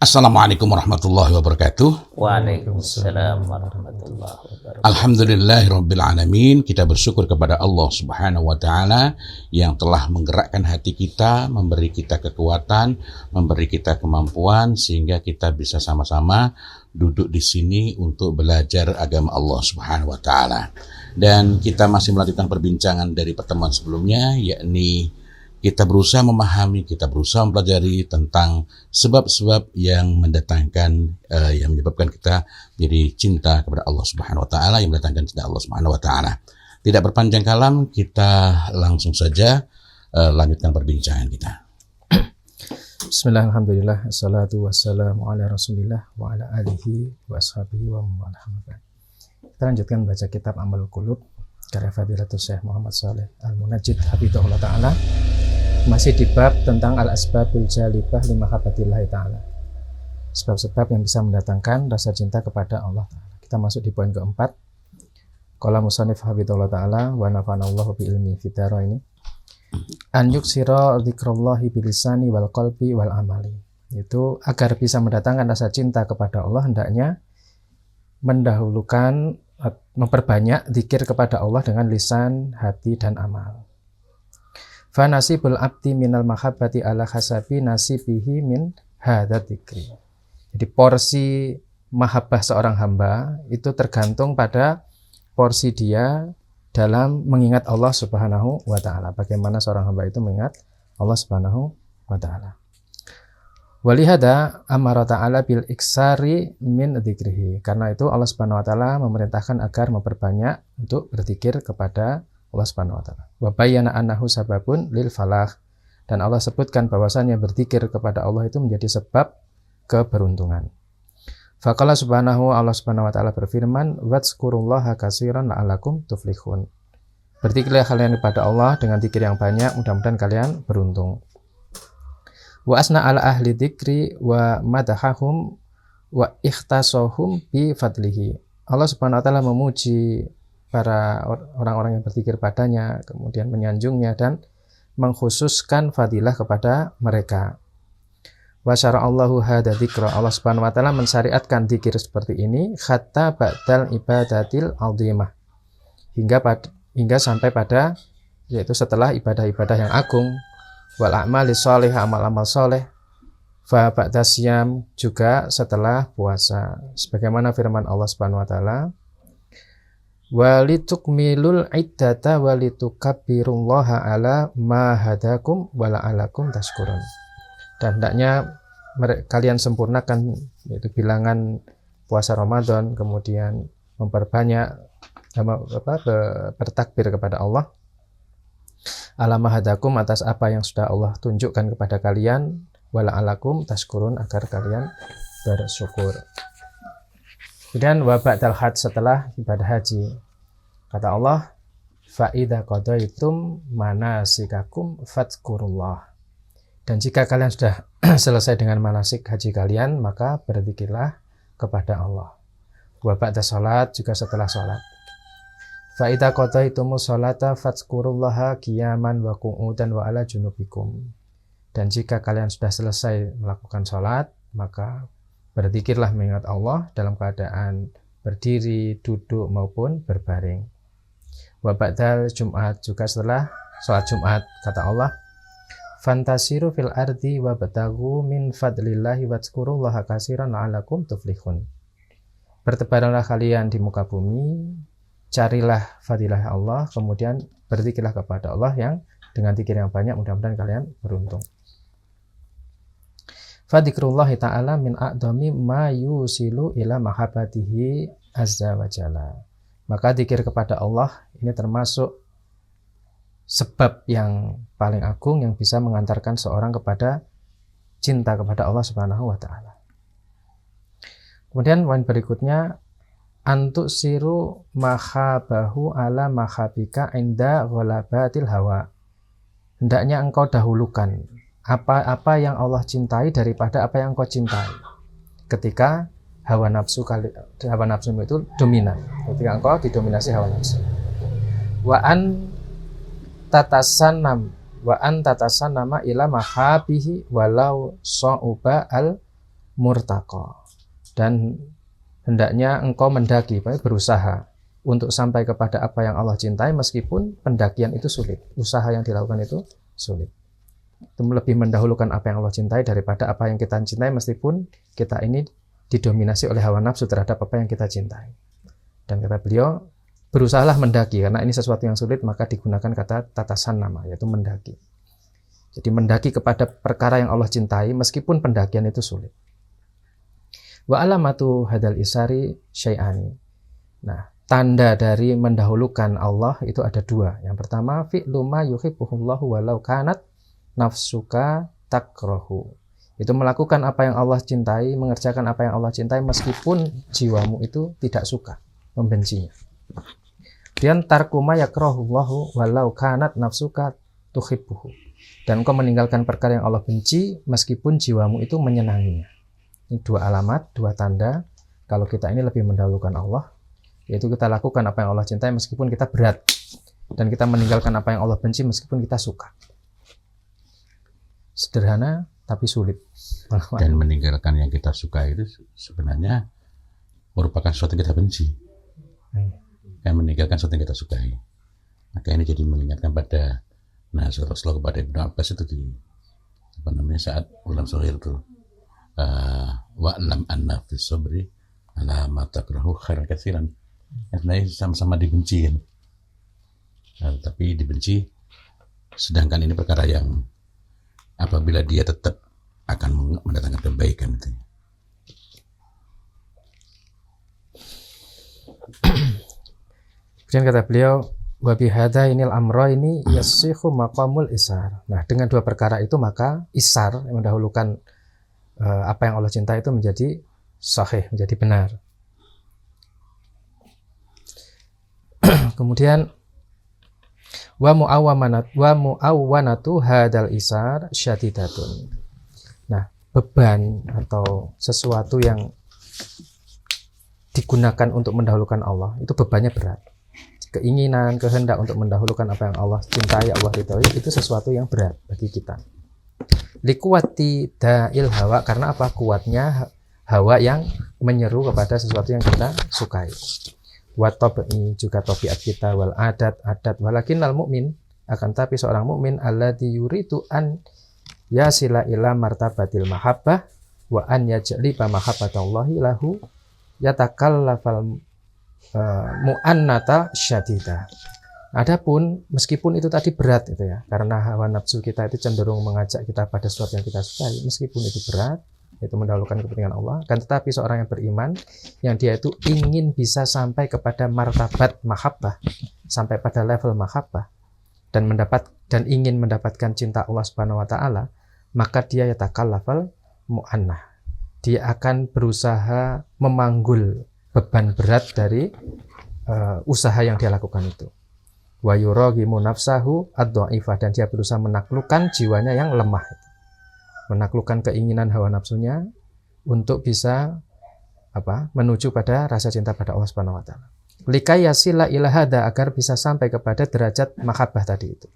Assalamualaikum warahmatullahi wabarakatuh. Waalaikumsalam warahmatullahi wabarakatuh. Alhamdulillahirabbil alamin. Kita bersyukur kepada Allah Subhanahu wa taala yang telah menggerakkan hati kita, memberi kita kekuatan, memberi kita kemampuan sehingga kita bisa sama-sama duduk di sini untuk belajar agama Allah Subhanahu wa taala. Dan kita masih melanjutkan perbincangan dari pertemuan sebelumnya, yakni kita berusaha memahami, kita berusaha mempelajari tentang sebab-sebab yang mendatangkan, yang menyebabkan kita jadi cinta kepada Allah Subhanahu Wa Taala, yang mendatangkan cinta Allah Subhanahu Wa Taala. Tidak berpanjang kalam, kita langsung saja lanjutkan perbincangan kita. Bismillah, alhamdulillah, assalatu wassalamu ala rasulillah wa ala alihi wa ashabihi wa mawalah. Kita lanjutkan baca kitab Amalul Qulub karya Fadilatul Syekh Muhammad Shalih Al-Munajjid Hafidhahullah Ta'ala. Masih di bab tentang al-asbabul jalibah li mahabbatillahi ta'ala, sebab-sebab yang bisa mendatangkan rasa cinta kepada Allah Ta'ala. Kita masuk di poin keempat. Qala musannif hafidhahullah ta'ala wa nafanallahu bi ilmi fitara ini an yuksira dzikrallahi bilisani wal qalbi wal amali. Itu agar bisa mendatangkan rasa cinta kepada Allah, hendaknya mendahulukan, memperbanyak zikir kepada Allah dengan lisan, hati, dan amal. Fa nasibul abdi minal mahabbati ala hasabi nasibihi min hadzal dzikri. Jadi porsi mahabbah seorang hamba itu tergantung pada porsi dia dalam mengingat Allah Subhanahu wa taala. Bagaimana seorang hamba itu mengingat Allah Subhanahu wa taala. Walihada amara ta'ala bil iksari min dzikrihi. Karena itu Allah Subhanahu wa taala memerintahkan agar memperbanyak untuk berzikir kepada Allah Subhanahu wa taala. Wa bayyana annahu sababun lil falah. Dan Allah sebutkan bahwasannya berzikir kepada Allah itu menjadi sebab keberuntungan. Faqala subhanahu, Allah Subhanahu wa taala berfirman, "Wadzkurullaha katsiran la'allakum tuflihun." Berzikirlah kalian kepada Allah dengan zikir yang banyak, mudah-mudahan kalian beruntung. Wa asna ala ahli dzikri wa madahahum wa ikhtasahum bi fadlihi. Allah Subhanahu wa taala memuji para orang-orang yang berzikir padanya, kemudian menyanjungnya dan mengkhususkan fadilah kepada mereka. Wa syara'allahu hadza dzikra. Allah Subhanahu wa taala mensyariatkan zikir seperti ini hatta ba'dal ibadatil 'azimah. Hingga sampai pada, yaitu setelah ibadah-ibadah yang agung, wal a'mali shalih, amal-amal saleh, fa ba'da siyam, juga setelah puasa. Sebagaimana firman Allah Subhanahu wa taala, walitukmilul iddata walitukabbirullaha ala ma hadakum wa la'alakum tashkurun. Dan hendaknya kalian sempurnakan, yaitu bilangan puasa Ramadan, kemudian memperbanyak bertakbir kepada Allah ala ma hadakum, atas apa yang sudah Allah tunjukkan kepada kalian, wa la'alakum tashkurun, agar kalian bersyukur. Kemudian wa ba'dal hajj, setelah ibadah haji, kata Allah, fa idza qadaitum manasikakum fadzkurullah. Dan jika kalian sudah selesai dengan manasik haji kalian, maka berzikirlah kepada Allah. Wa ba'da salat, juga setelah salat. Fa idza qadaitumus salata fadzkurullaha qiyaman wa qu'udan wa ala junubikum. Dan jika kalian sudah selesai melakukan salat, maka berzikirlah mengingat Allah dalam keadaan berdiri, duduk maupun berbaring. Wa ba'dal Jumat, juga setelah salat Jumat, kata Allah, fantasiru fil ardi wa batagu min fadlillahi wadzkurullaha katsiran la'allakum tuflihun. Bertebaranlah kalian di muka bumi, carilah fadilah Allah, kemudian berzikirlah kepada Allah yang dengan zikir yang banyak, mudah-mudahan kalian beruntung. Fadzikrullahi ta'ala min a'dhami ma yusilu ila mahabbatihi azza wa jalla. Maka zikir kepada Allah ini termasuk sebab yang paling agung yang bisa mengantarkan seorang kepada cinta kepada Allah Subhanahu wa taala. Kemudian poin berikutnya, antuk siru mahabahu ala mahabika inda ghalabatil hawa. Hendaknya engkau dahulukan apa yang Allah cintai daripada apa yang engkau cintai. Ketika hawa nafsu itu dominan, ketika engkau didominasi hawa nafsu. Wa an tatasannama ila mahabihi walau sa'uba al murtaqa, dan hendaknya engkau mendaki, berusaha untuk sampai kepada apa yang Allah cintai meskipun pendakian itu sulit, usaha yang dilakukan itu sulit. Itu lebih mendahulukan apa yang Allah cintai daripada apa yang kita cintai meskipun kita ini didominasi oleh hawa nafsu terhadap apa yang kita cintai. Dan kata beliau, berusahalah mendaki, karena ini sesuatu yang sulit maka digunakan kata tatasan nama, yaitu mendaki. Jadi mendaki kepada perkara yang Allah cintai meskipun pendakian itu sulit. Wa alamatu hadal isari syai'ani. Nah, tanda dari mendahulukan Allah itu ada dua. Yang pertama, fi'lu ma yuhibbuhullahu walau kanat nafsuka takrahu. Itu melakukan apa yang Allah cintai, mengerjakan apa yang Allah cintai meskipun jiwamu itu tidak suka, membencinya. Dan tarkuma yakrahullahu walau kanat nafsuka tuhibbuhu. Dan engkau meninggalkan perkara yang Allah benci meskipun jiwamu itu menyenanginya. Ini dua alamat, dua tanda kalau kita ini lebih mendahulukan Allah, yaitu kita lakukan apa yang Allah cintai meskipun kita berat, dan kita meninggalkan apa yang Allah benci meskipun kita suka. Sederhana tapi sulit. Dan meninggalkan yang kita suka itu sebenarnya merupakan sesuatu yang kita benci. Dan meninggalkan sesuatu yang kita sukai. Maka ini jadi mengingatkan pada Rasulullah kepada Ibnu Abbas itu di saat bulan Zuhair itu, wa'lam anna fi sabri ala ma takrahu khairan katsiran. Sebenarnya sama-sama dibenci kan. Tapi dibenci, sedangkan ini perkara yang apabila dia tetap akan mendatangkan kebaikan itu. Kemudian kata beliau, wa bihadza inil amra ini yasihu maqamul isar. Nah, dengan dua perkara itu maka isar yang mendahulukan apa yang Allah cintai itu menjadi sahih, menjadi benar. Kemudian wa muawwanatu hadal isar syadidatun. Nah, beban atau sesuatu yang digunakan untuk mendahulukan Allah itu bebannya berat. Keinginan, kehendak untuk mendahulukan apa yang Allah cintai, Allah ridhoi, itu sesuatu yang berat bagi kita. Likuwati da'il hawa, karena apa? Kuatnya hawa yang menyeru kepada sesuatu yang kita sukai. Wa tabi'i, juga tabiat kita, wal adat walakinnal mu'min, akan tapi seorang mukmin alladzi yuridu an yasila ila martabatil mahabbah wa an yajliba mahabbatallahi lahu yatakallafal mu'annata syadida. Adapun meskipun itu tadi berat itu ya, karena hawa nafsu kita itu cenderung mengajak kita pada sesuatu yang kita sukai, meskipun itu berat, itu mendahulukan kepentingan Allah, kan tetapi seorang yang beriman yang dia itu ingin bisa sampai kepada martabat mahabbah, sampai pada level mahabbah dan ingin mendapatkan cinta Allah Subhanahu wa taala, maka dia yatakallafal mu'annah. Dia akan berusaha memanggul beban berat dari usaha yang dia lakukan itu. Wa yuragimu nafsahu ad-dha'ifah, dan dia berusaha menaklukkan jiwanya yang lemah, menaklukkan keinginan hawa nafsunya untuk bisa menuju pada rasa cinta pada Allah Subhanahu wa taala. Likai yasila ila hada, agar bisa sampai kepada derajat mahabbah tadi itu.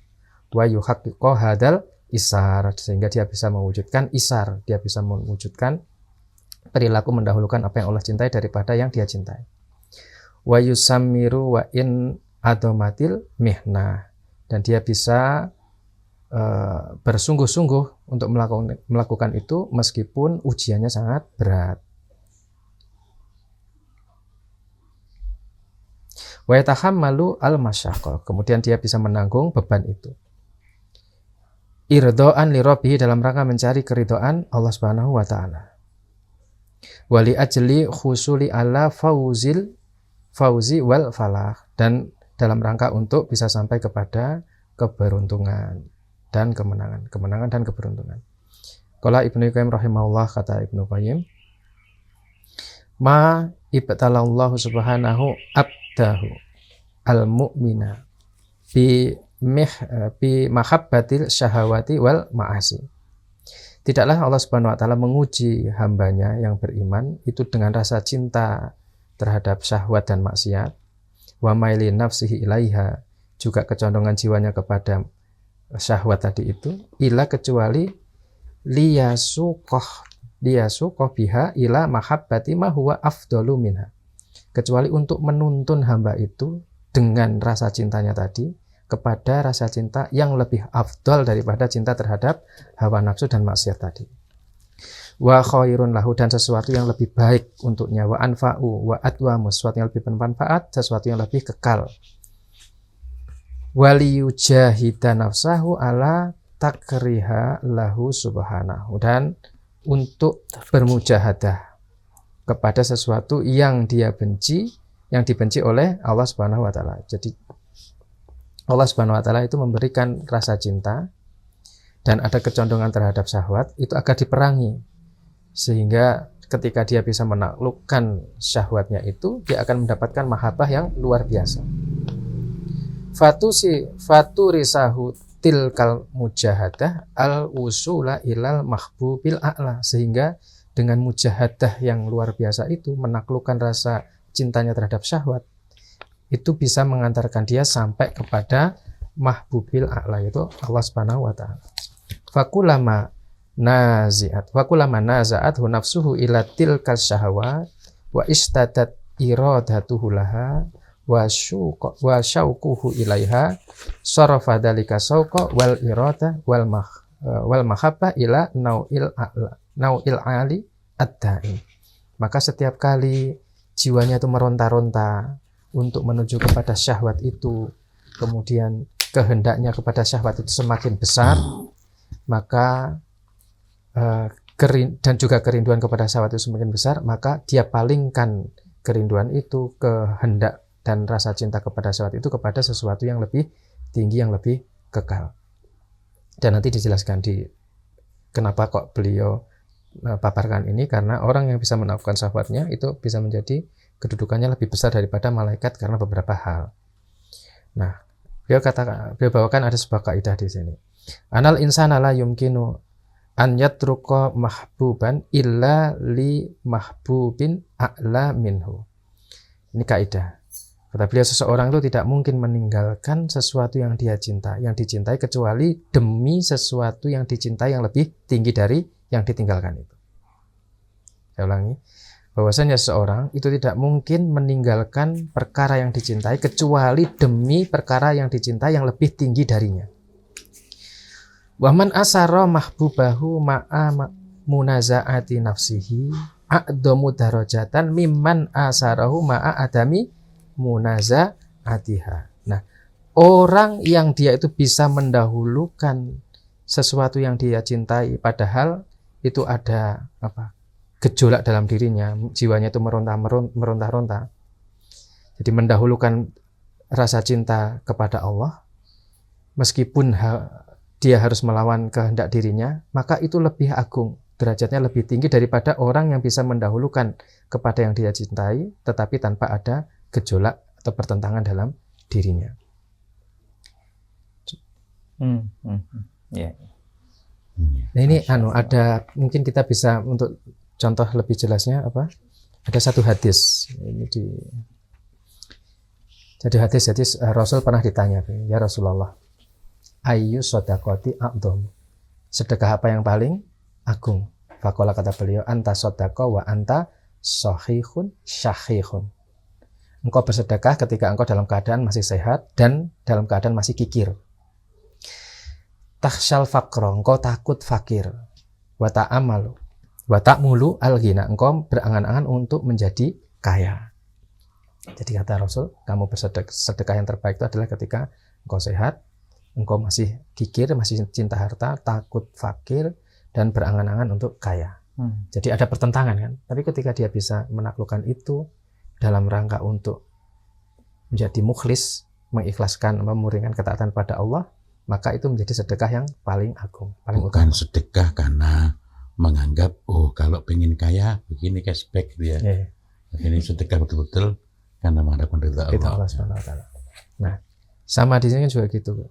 Wa yuhaqqiqu hadal isar, sehingga dia bisa mewujudkan isar, dia bisa mewujudkan perilaku mendahulukan apa yang Allah cintai daripada yang dia cintai. Wa yusammiru wa in adomatil mihnah, dan dia bisa bersungguh-sungguh untuk melakukan itu meskipun ujiannya sangat berat. Wa yatahammalu al-masyaqqah, kemudian dia bisa menanggung beban itu. Irdoan li rabbihi, dalam rangka mencari keridhaan Allah Subhanahu wa taala. Wali ajli khusuli ala fauzi wal falah, dan dalam rangka untuk bisa sampai kepada keberuntungan dan kemenangan dan keberuntungan. Qala Ibnu Qayyim rahimahullah, kata Ibnu Qayyim, ma ibtalallahu subhanahu abdahu al-mu'mina bi mahabbatil syahawati wal ma'asi. Tidaklah Allah Subhanahu wa taala menguji hambanya yang beriman itu dengan rasa cinta terhadap syahwat dan maksiat, wa maili nafsihi ilaiha, juga kecondongan jiwanya kepada syahwat tadi itu, ila kecuali liyasuqah liyasuqa biha ila mahabbati ma huwa afdalu minha. Kecuali untuk menuntun hamba itu dengan rasa cintanya tadi kepada rasa cinta yang lebih afdal daripada cinta terhadap hawa nafsu dan maksiat tadi. Wa khairun lahu, dan sesuatu yang lebih baik untuknya, wa anfa'u wa adwamu, sesuatu yang lebih bermanfaat, sesuatu yang lebih kekal. Waliyujahida nafsahu ala takriha lahu subhanahu, dan untuk bermujahadah kepada sesuatu yang dia benci, yang dibenci oleh Allah Subhanahu wa taala. Jadi Allah Subhanahu wa taala itu memberikan rasa cinta dan ada kecondongan terhadap syahwat, itu agar diperangi. Sehingga ketika dia bisa menaklukkan syahwatnya itu, dia akan mendapatkan mahabbah yang luar biasa. Faturisahu tilkal mujahadah al-usula ilal mahbubil a'la, sehingga dengan mujahadah yang luar biasa itu, menaklukkan rasa cintanya terhadap syahwat, itu bisa mengantarkan dia sampai kepada mahbubil a'la, yaitu Allah Subhanahu wa taala. Fakulama naza'at nafsuhu ila tilkal syahwat wa istadat iradatuhu laha wa syauquhu ilaiha sarafa dzalika syauqa wal irada wal mahabbah ila nau'il ali ad-da'i. Maka setiap kali jiwanya itu meronta-ronta untuk menuju kepada syahwat itu, kemudian kehendaknya kepada syahwat itu semakin besar, maka dan juga kerinduan kepada syahwat itu semakin besar, maka dia palingkan kerinduan itu, kehendak dan rasa cinta kepada syahwat itu kepada sesuatu yang lebih tinggi, yang lebih kekal. Dan nanti dijelaskan di kenapa kok beliau paparkan ini, karena orang yang bisa menaklukkan syahwatnya itu bisa menjadi kedudukannya lebih besar daripada malaikat karena beberapa hal. Nah, beliau bawakan ada sebuah kaidah di sini. Anal insana la yumkinu an yatruqa mahbuban illa li mahbubin a'la minhu. Ini kaidah. Kata beliau, seseorang itu tidak mungkin meninggalkan sesuatu yang dia cinta, yang dicintai, kecuali demi sesuatu yang dicintai yang lebih tinggi dari yang ditinggalkan itu. Saya ulangi, bahwasanya seseorang itu tidak mungkin meninggalkan perkara yang dicintai kecuali demi perkara yang dicintai yang lebih tinggi darinya. Wa man asara mahbubahu ma'a munazaati nafsihi a'damu darajatan mimman asarahu ma'a adami munazaatiha. Nah, orang yang dia itu bisa mendahulukan sesuatu yang dia cintai padahal itu ada gejolak dalam dirinya, jiwanya itu meronta-ronta. Jadi mendahulukan rasa cinta kepada Allah meskipun dia harus melawan kehendak dirinya, maka itu lebih agung, derajatnya lebih tinggi daripada orang yang bisa mendahulukan kepada yang dia cintai tetapi tanpa ada gejolak atau pertentangan dalam dirinya. Yeah. Nah ini ada mungkin kita bisa untuk contoh lebih jelasnya ada satu hadis ini jadi Rasul pernah ditanya, ya Rasulullah, ayyu shadaqati a'dham, sedekah apa yang paling agung? Faqala, kata beliau, anta shadaqa wa anta sahihun syahihun. Engkau bersedekah ketika engkau dalam keadaan masih sehat dan dalam keadaan masih kikir. Takhsyal faqra, engkau takut fakir. Wa ta'mulu al-ghina, engkau berangan-angan untuk menjadi kaya. Jadi kata Rasul, kamu bersedekah yang terbaik itu adalah ketika engkau sehat, engkau masih kikir, masih cinta harta, takut fakir, dan berangan-angan untuk kaya. Jadi ada pertentangan kan. Tapi ketika dia bisa menaklukkan itu dalam rangka untuk menjadi mukhlis, mengikhlaskan, memurnikan ketaatan pada Allah, maka itu menjadi sedekah yang paling agung, paling bukan utama. Sedekah karena menganggap kalau pengen kaya begini cashback dia. Ini sedekah betul-betul karena mengharapkan ridha Allah Subhanahu wa taala. Nah, sama di sini juga gitu.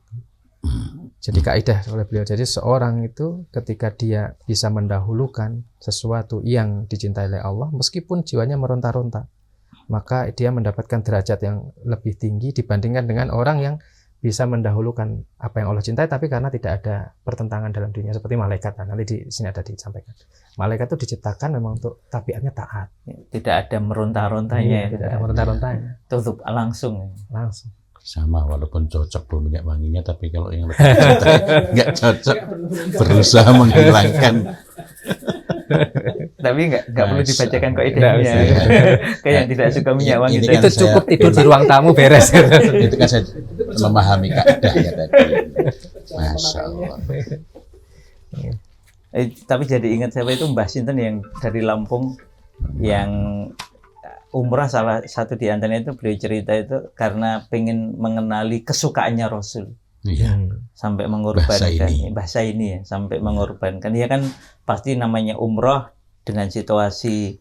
Jadi kaidah oleh beliau, jadi seorang itu ketika dia bisa mendahulukan sesuatu yang dicintai oleh Allah meskipun jiwanya meronta-ronta, maka dia mendapatkan derajat yang lebih tinggi dibandingkan dengan orang yang bisa mendahulukan apa yang Allah cintai, tapi karena tidak ada pertentangan dalam dirinya seperti malaikat. Nah, nanti di sini ada disampaikan. Malaikat itu diciptakan memang untuk tabiatnya taat. Tidak ada meronta-rontanya. Tidak ada meronta-rontanya. Tutup langsung. Langsung. Sama, walaupun cocok bau minyak wanginya, tapi kalau yang lebih cintai nggak cocok, berusaha menghilangkan. Tapi nggak perlu dibacakan Nggak kaidahnya. bisa. Kayak yang tidak suka minyak wangi. Ini tadi. kan Itu cukup tidur di ruang tamu beres. Itu kan saya memahami kaidahnya tadi. Masya Allah. Tapi jadi ingat siapa itu Mbah Sinten yang dari Lampung yang umrah, salah satu di antaranya itu beliau cerita itu karena pengen mengenali kesukaannya Rasul Iya. sampai mengorbankan Bahasa ini ya, sampai mengorbankan. Ya kan pasti namanya umrah dengan situasi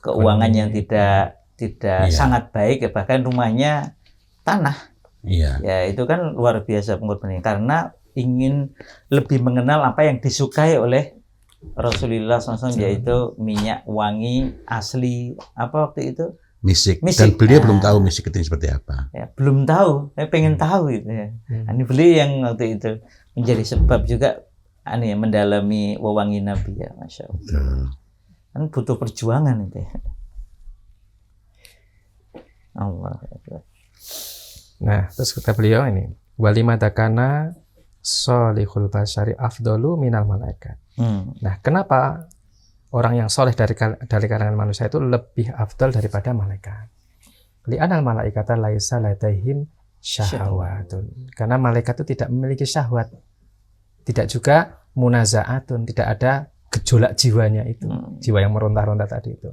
keuangan yang tidak Iya. sangat baik ya, bahkan rumahnya tanah. Iya. Ya itu kan luar biasa pengorbanannya karena ingin lebih mengenal apa yang disukai oleh Rasulullah SAW, yaitu minyak wangi asli apa waktu itu Misik. Dan Misik. beliau belum tahu misik itu seperti apa. ya, belum tahu, saya pengen tahu gitu ya. Ini beliau yang waktu itu menjadi sebab juga ya, mendalami wewangi Nabi ya, Masya Allah. Betul. Kan butuh perjuangan itu ya. Allah. Nah, terus kata beliau ini, walimadakana solihul basyari afdolu minal malaikat. Nah, kenapa orang yang soleh dari kalangan manusia itu lebih afdal daripada malaikat? Li'anal malaikata laisa ladaihim syahwatun. Karena malaikat itu tidak memiliki syahwat. Tidak juga munazaatun, tidak ada gejolak jiwanya itu. Jiwa yang meronta-ronta tadi itu.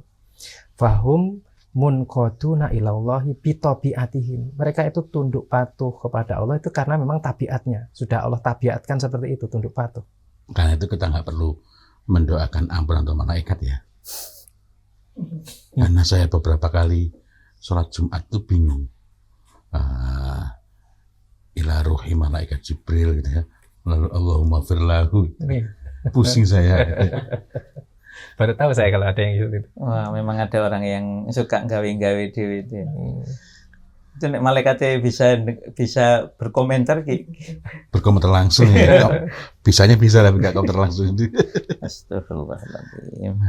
Fahum munqaduna ilallahi bitabiatihim. Mereka itu tunduk patuh kepada Allah itu karena memang tabiatnya. Sudah Allah tabiatkan seperti itu, tunduk patuh. Karena itu kita nggak perlu mendoakan ampun untuk malaikat ya. Karena saya beberapa kali sholat Jumat itu bingung. Ila ruhi malaikat Jibril gitu ya. Lalu Allahumma firlahu. Pusing saya. Baru tahu saya kalau ada yang gitu. Wah, memang ada orang yang suka gawe-gawe dewe itu. Itu nek malaikatnya bisa berkomentar ki. Berkomentar langsung ya. Bisanya bisa tapi nggak komentar langsung. Astagfirullahaladzim.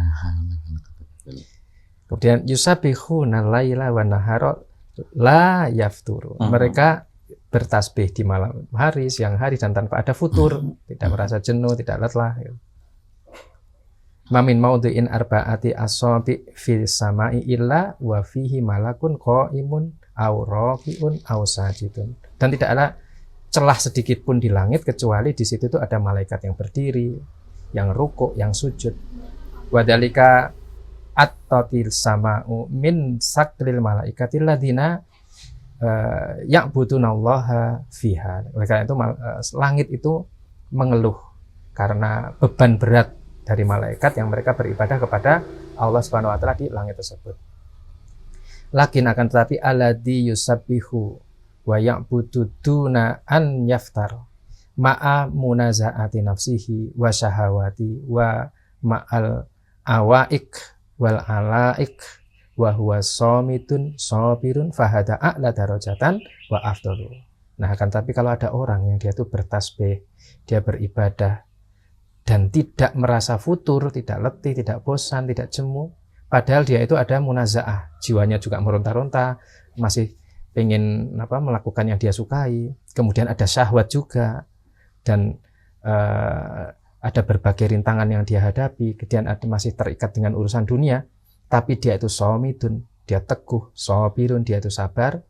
Kemudian yusabihuna laila wa nahara la yafturu. Mereka bertasbih di malam hari, siang hari dan tanpa ada futur, tidak merasa jenuh, tidak lelah. Mamin maudhi'in arba'ati asabi fil sama'i illa wa fihi malakun qaimun aw raqiun aw sajidun. Dan tidak ada celah sedikit pun di langit kecuali di situ itu ada malaikat yang berdiri, yang rukuk, yang sujud. Wadalika at-tatil sama'u min sakril malaikatil ladina ya'budunallaha fiha. Oleh karena itu langit itu mengeluh karena beban berat dari malaikat yang mereka beribadah kepada Allah Subhanahu wa taala di langit tersebut. Lakin akan tetapi alladzi yusabbihu wa ya'budu duna an yaftar ma'a munazaati nafsihi wa syahawati wa ma'al awaik wal alaik wa huwa shamitun sabirun fahada a'la darajatan wa afdalu. Nah, akan tetapi kalau ada orang yang dia itu bertasbih, dia beribadah dan tidak merasa futur, tidak letih, tidak bosan, tidak jemu, padahal dia itu ada munazaah, jiwanya juga meronta-ronta, masih pengen melakukan yang dia sukai, kemudian ada syahwat juga, dan ada berbagai rintangan yang dia hadapi, kemudian masih terikat dengan urusan dunia, tapi dia itu shamitun, dia teguh, sabirun, dia itu sabar.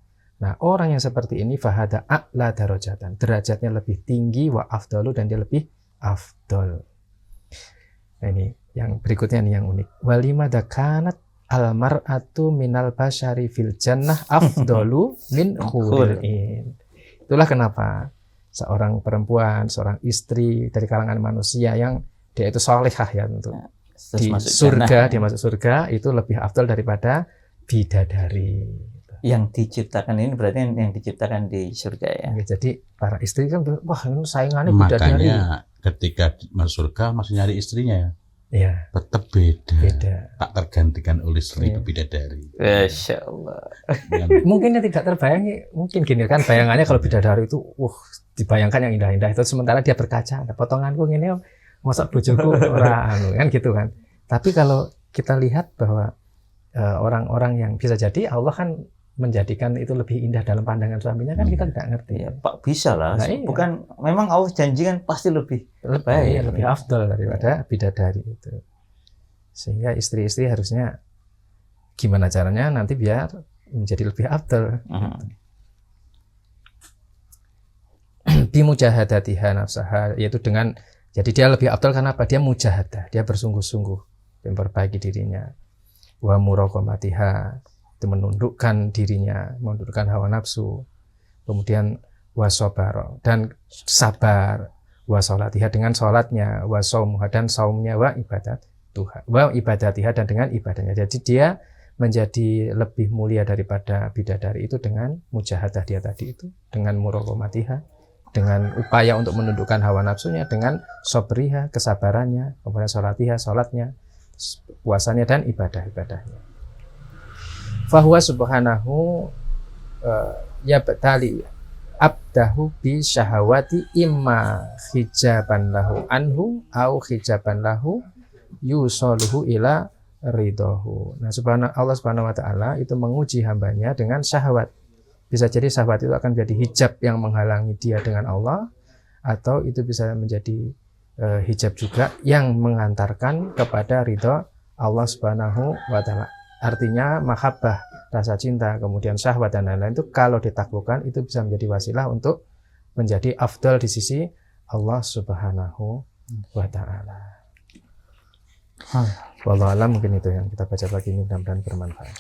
Nah, orang yang seperti ini fahada a'la darajatan, derajatnya lebih tinggi, wa afdalu, dan dia lebih afdol. Nah, ini yang berikutnya nih yang unik. Walimada kanat almar'atu minal basyari fil jannah afdalu min khuril. Itulah kenapa seorang perempuan, seorang istri dari kalangan manusia yang dia itu salihah ya tentu. Di surga, dia masuk surga itu lebih afdal daripada bidadari. Yang diciptakan ini berarti yang diciptakan di surga ya. Jadi para istri kan, wah ini saingannya bidadari. Makanya ketika masuk surga masih nyari istrinya ya. Ya, tetap beda. beda. Tak tergantikan oleh Iya. 1000 bidadari. Masya Allah. Dengan- Mungkin yang tidak terbayangi, mungkin gini kan bayangannya kalau bidadari itu, dibayangkan yang indah-indah itu, sementara dia berkaca, ada potonganku ini, masa bojoku ora anu kan gitu kan. Tapi kalau kita lihat bahwa orang-orang yang bisa jadi Allah kan menjadikan itu lebih indah dalam pandangan suaminya kan kita tidak ngerti. Ya, Pak, bisa lah. Nah, iya. Bukan, memang Allah janjikan pasti lebih Lebih, baik. lebih afdal daripada bidadari itu. Sehingga istri-istri harusnya gimana caranya nanti biar menjadi lebih afdal. Bimujahadatiha nafsaha, yaitu dengan, jadi dia lebih afdal karena apa? Dia mujahadah, dia bersungguh-sungguh memperbaiki dirinya. Wa muraqamatiha, itu menundukkan dirinya, menundukkan hawa nafsu. Kemudian wasobaro, dan sabar. Wa sholatiha, dengan sholatnya. Wa saumuha, dan saumnya. Wa ibadat Tuhan, wa ibadatiha, dan dengan ibadahnya. Jadi dia menjadi lebih mulia daripada bidadari itu dengan mujahadah dia tadi itu, dengan muraqamatiha, dengan upaya untuk menundukkan hawa nafsunya, dengan sobriha, kesabarannya, kemudian sholatiha, sholatnya, puasanya, dan ibadah-ibadahnya. Fahuwa subhanahu yabtali abdahu bi syahawati imma hijaban lahu anhu au hijaban lahu yusaluhu ila ridahu. Nah, Allah Subhanahu wa taala itu menguji hambanya dengan syahwat. Bisa jadi syahwat itu akan menjadi hijab yang menghalangi dia dengan Allah, atau itu bisa menjadi hijab juga yang mengantarkan kepada ridha Allah Subhanahu wa taala. Artinya mahabbah, rasa cinta, kemudian syahwat dan lain-lain itu kalau ditaklukkan itu bisa menjadi wasilah untuk menjadi afdal di sisi Allah Subhanahu wa taala. Wallahu a'lam, mungkin itu yang kita baca pagi ini, mudah-mudahan bermanfaat.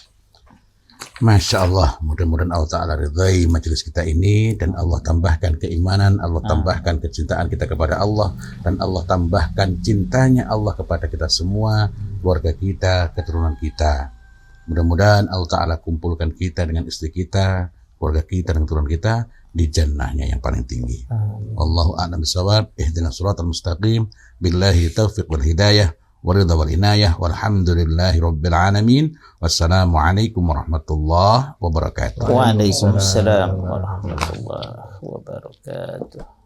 Masya Allah, mudah-mudahan Allah Ta'ala ridhai majelis kita ini, dan Allah tambahkan keimanan, Allah tambahkan kecintaan kita kepada Allah, dan Allah tambahkan cintanya Allah kepada kita semua, keluarga kita, keturunan kita. Mudah-mudahan Allah Ta'ala kumpulkan kita dengan istri kita, keluarga kita, dan keturunan kita di jannahnya yang paling tinggi. Wallahu a'lam bishawab. Ihdinas siratal mustaqim. Billahi taufiq wal hidayah waridha wal inayah, walhamdulillahi rabbil alamin. Wassalamualaikum warahmatullahi wabarakatuh. Waalaikumsalam warahmatullahi wabarakatuh.